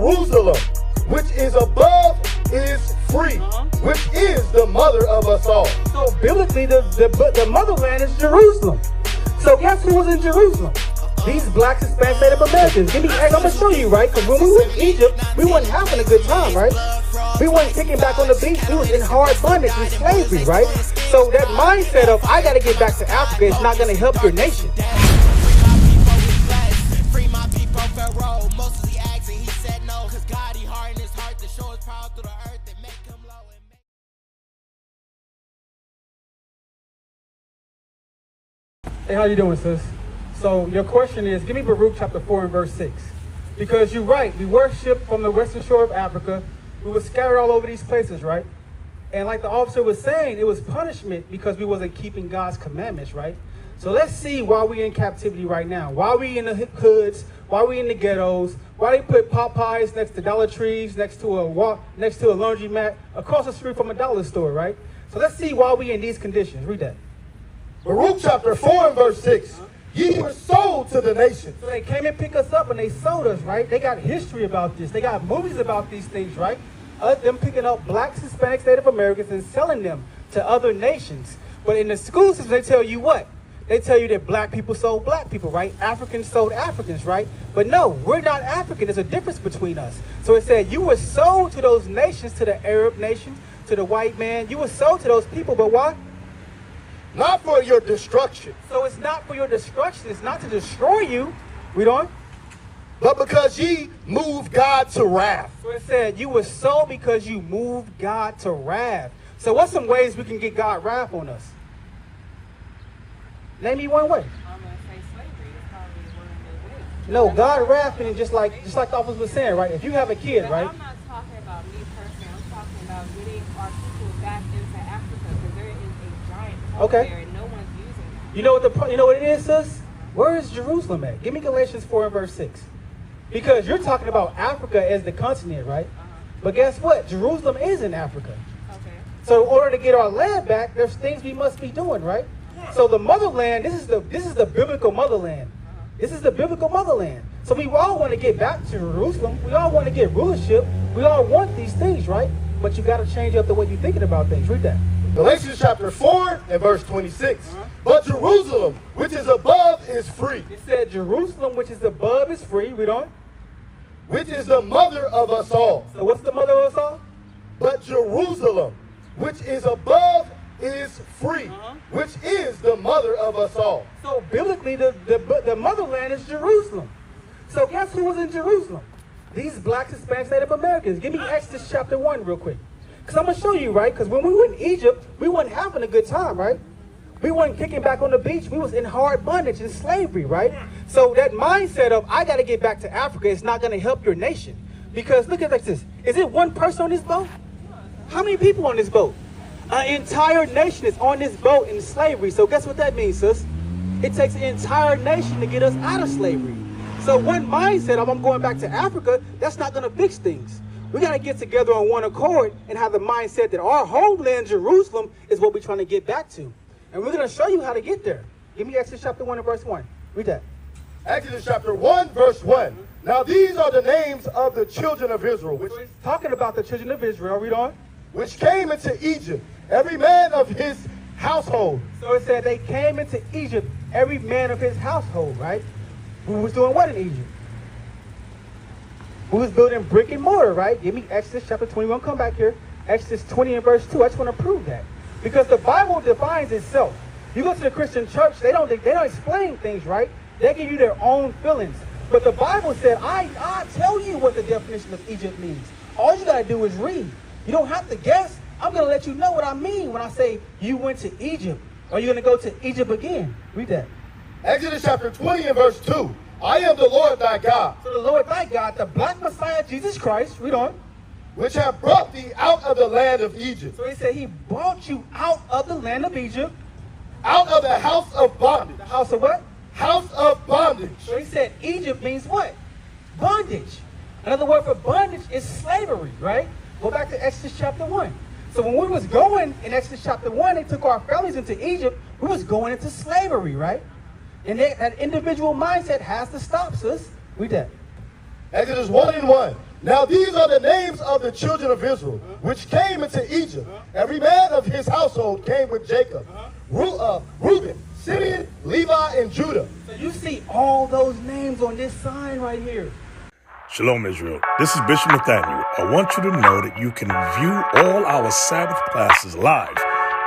Jerusalem, which is above, is free, which is the mother of us all. So biblically, the motherland is Jerusalem. So guess who was in Jerusalem? These blacks, Hispanic, Native Americans. I'm gonna show you, right? Because when we were in Egypt, we weren't having a good time, right? We weren't kicking back on the beach. We was in hard bondage and slavery, right? So that mindset of I gotta get back to Africa is not gonna help your nation. Hey, how you doing, sis? So your question is, give me Baruch chapter 4 and verse 6. Because you're right, we worship from the western shore of Africa. We were scattered all over these places, right? And like the officer was saying, it was punishment because we wasn't keeping God's commandments, right? So let's see why we in captivity right now. Why we in the hoods? Why we in the ghettos? Why they put Popeyes next to Dollar Trees, next to a laundromat, across the street from a dollar store, right? So let's see why we in these conditions. Read that. Baruch chapter 4 and verse 6. Ye were sold to the nations. So they came and picked us up and they sold us, right? They got history about this. They got movies about these things, right? Them picking up blacks, Hispanics, Native Americans and selling them to other nations. But in the school system, they tell you what? They tell you that black people sold black people, right? Africans sold Africans, right? But no, we're not African. There's a difference between us. So it said you were sold to those nations, to the Arab nation, to the white man. You were sold to those people, but why? Not for your destruction. So it's not for your destruction. It's not to destroy you. Read on. But because ye moved God to wrath. So it said you were sold because you moved God to wrath. So what's some ways we can get God wrath on us? Name me one way. I'm going to say slavery is probably one of the ways. No, God wrath, and just like the officer was saying, right? If you have a kid, but right? I'm not talking about me personally. I'm talking about getting our people back into Africa because there is a giant hole there and no one's using it. You know what it is, sis? Where is Jerusalem at? Give me Galatians 4 and verse 6. Because you're talking about Africa as the continent, right? But guess what? Jerusalem is in Africa. Okay. So in order to get our land back, there's things we must be doing, right? So the motherland, this is the biblical motherland. This is the biblical motherland. So we all want to get back to Jerusalem. We all want to get rulership. We all want these things, right? But you got to change up the way you're thinking about things. Read that. Galatians chapter 4 and verse 26. But Jerusalem, which is above, is free. It said Jerusalem, which is above, is free. Read on. Which is the mother of us all. So what's the mother of us all? But Jerusalem, which is above, is free, which is the mother of us all. So biblically, the motherland is Jerusalem. So guess who was in Jerusalem? These blacks, Hispanics, Native Americans. Give me Exodus chapter 1 real quick. Because I'm going to show you, right? Because when we were in Egypt, we weren't having a good time, right? We weren't kicking back on the beach. We was in hard bondage and slavery, right? So that mindset of, I got to get back to Africa is not going to help your nation. Because look at this. Is it one person on this boat? How many people on this boat? An entire nation is on this boat in slavery. So guess what that means, sis? It takes an entire nation to get us out of slavery. So one mindset of I'm going back to Africa, that's not going to fix things. We got to get together on one accord and have the mindset that our homeland, Jerusalem, is what we're trying to get back to. And we're going to show you how to get there. Give me Exodus chapter 1 and verse 1. Read that. Exodus chapter 1, verse 1. Now these are the names of the children of Israel, which is talking about the children of Israel. Read on. Which came into Egypt, every man of his household. So it said they came into Egypt, every man of his household, right? Who was doing what in Egypt? Who was building brick and mortar, right? Give me Exodus chapter 21. Come back here. Exodus 20 and verse 2. I just want to prove that. Because the Bible defines itself. You go to the Christian church, they don't explain things, right? They give you their own feelings. But the Bible said, I tell you what the definition of Egypt means. All you got to do is read. You don't have to guess. I'm going to let you know what I mean when I say you went to Egypt. Or you're going to go to Egypt again. Read that. Exodus chapter 20 and verse 2. I am the Lord thy God. So the Lord thy God, the black Messiah, Jesus Christ, read on. Which have brought thee out of the land of Egypt. So he said he brought you out of the land of Egypt. Out of the house of bondage. The house of what? House of bondage. So he said Egypt means what? Bondage. Another word for bondage is slavery, right? Go back to Exodus chapter 1. So when we was going in Exodus chapter 1, they took our families into Egypt. We was going into slavery, right? And that individual mindset has to stop, sis. Read that. Exodus 1 and 1. Now these are the names of the children of Israel, which came into Egypt. Every man of his household came with Jacob. Reuben, Simeon, Levi, and Judah. So you see all those names on this sign right here. Shalom, Israel. This is Bishop Nathaniel. I want you to know that you can view all our Sabbath classes live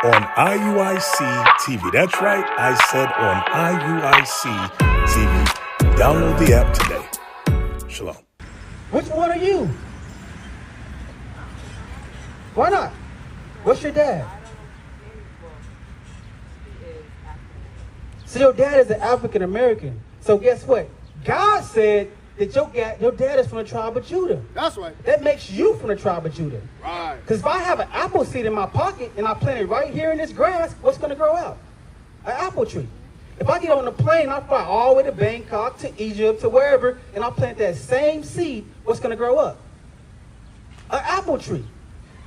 on IUIC TV. That's right, I said on IUIC TV. Download the app today. Shalom. Which one are you? Why not? What's your dad? So your dad is an African American. So guess what? God said that your dad is from the tribe of Judah. That's right. That makes you from the tribe of Judah. Right. Because if I have an apple seed in my pocket and I plant it right here in this grass, what's going to grow out? An apple tree. If I get on the plane, I fly all the way to Bangkok, to Egypt, to wherever, and I plant that same seed, what's going to grow up? An apple tree.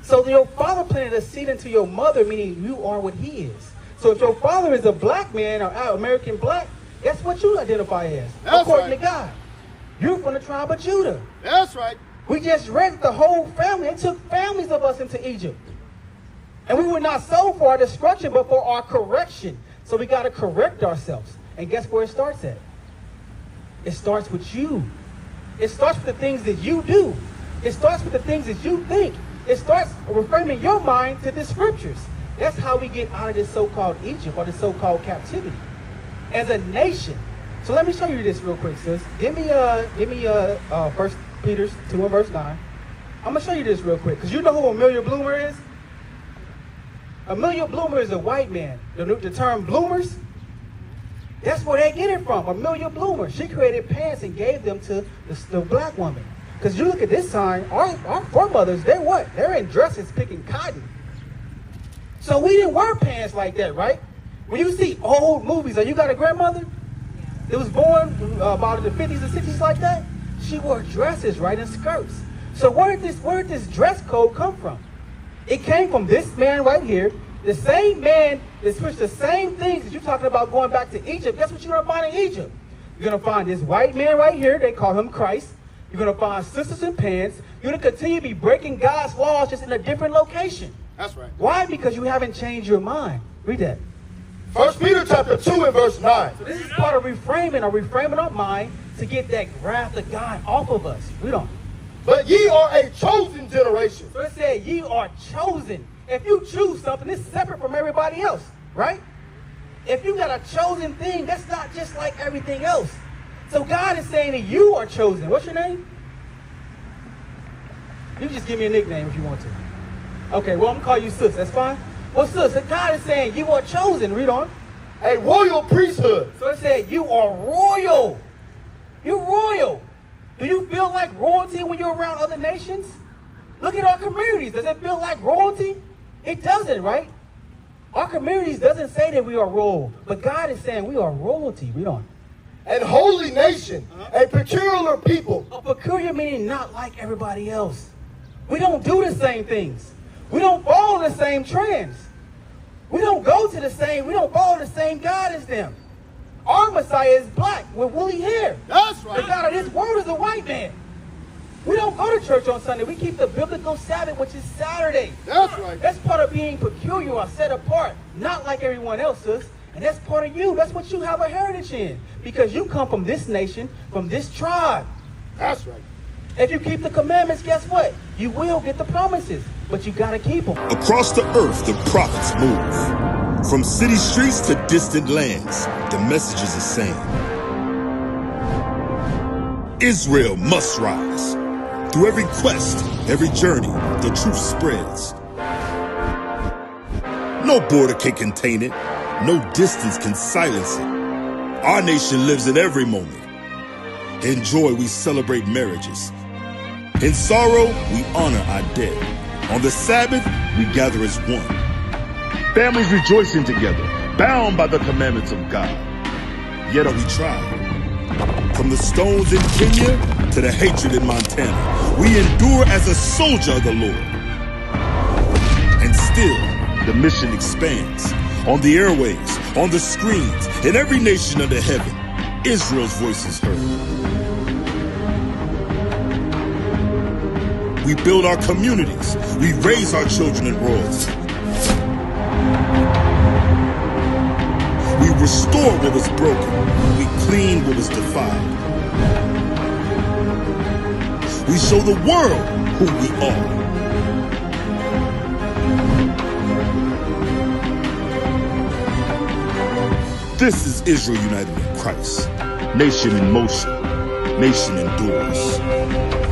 So your father planted a seed into your mother, meaning you are what he is. So if your father is a black man or American black, guess what you identify as? That's according right. to God. You're from the tribe of Judah. That's right. We just read the whole family. It took families of us into Egypt. And we were not sold for our destruction, but for our correction. So we got to correct ourselves. And guess where it starts at? It starts with you. It starts with the things that you do. It starts with the things that you think. It starts reframing your mind to the scriptures. That's how we get out of this so-called Egypt or this so-called captivity. As a nation. So let me show you this real quick, sis. Give me 1 Peter 2 and verse 9. I'm going to show you this real quick. Because you know who Amelia Bloomer is? Amelia Bloomer is a white man. The term bloomers, that's where they get it from. Amelia Bloomer. She created pants and gave them to the black woman. Because you look at this sign, our foremothers, they're what? They're in dresses picking cotton. So we didn't wear pants like that, right? When you see old movies, you got a grandmother that was born about in the 50s and 60s like that? She wore dresses, right, and skirts. So where did this dress code come from? It came from this man right here, the same man that switched the same things that you're talking about going back to Egypt. Guess what you're going to find in Egypt? You're going to find this white man right here. They call him Christ. You're going to find sisters in pants. You're going to continue to be breaking God's laws just in a different location. That's right. Why? Because you haven't changed your mind. Read that. 1 Peter chapter 2 and verse 9. So this is part of reframing our mind to get that wrath of God off of us. Read on. But ye are a chosen generation. So it said, ye are chosen. If you choose something, it's separate from everybody else, right? If you got a chosen thing, that's not just like everything else. So God is saying that you are chosen. What's your name? You can just give me a nickname if you want to. Okay, well, I'm going to call you Sis. That's fine? Well, Sis, God is saying you are chosen. Read on. A royal priesthood. So it said you are royal. You're royal. Do you feel like royalty when you're around other nations? Look at our communities. Does it feel like royalty? It doesn't, right? Our communities doesn't say that we are royal, but God is saying we are royalty. Read on. And holy nation, a peculiar people. A peculiar meaning not like everybody else. We don't do the same things. We don't follow the same trends. We don't follow the same God as them. Our Messiah is black with woolly hair. That's right. The God of this world is a white man. We don't go to church on Sunday. We keep the biblical Sabbath, which is Saturday. That's right. That's part of being peculiar or set apart, not like everyone else, sis. And that's part of you. That's what you have a heritage in. Because you come from this nation, from this tribe. That's right. If you keep the commandments, guess what? You will get the promises, but you got to keep them. Across the earth, the prophets move. From city streets to distant lands, the message is the same. Israel must rise. Through every quest, every journey, the truth spreads. No border can contain it. No distance can silence it. Our nation lives in every moment. In joy, we celebrate marriages. In sorrow, we honor our dead. On the Sabbath, we gather as one. Families rejoicing together, bound by the commandments of God. Yet are we tried. From the stones in Kenya to the hatred in Montana, we endure as a soldier of the Lord. And still, the mission expands. On the airways, on the screens, in every nation under heaven, Israel's voice is heard. We build our communities. We raise our children in royalty. We restore what was broken. We clean what was defiled. We show the world who we are. This is Israel united in Christ. Nation in motion. Nation endures.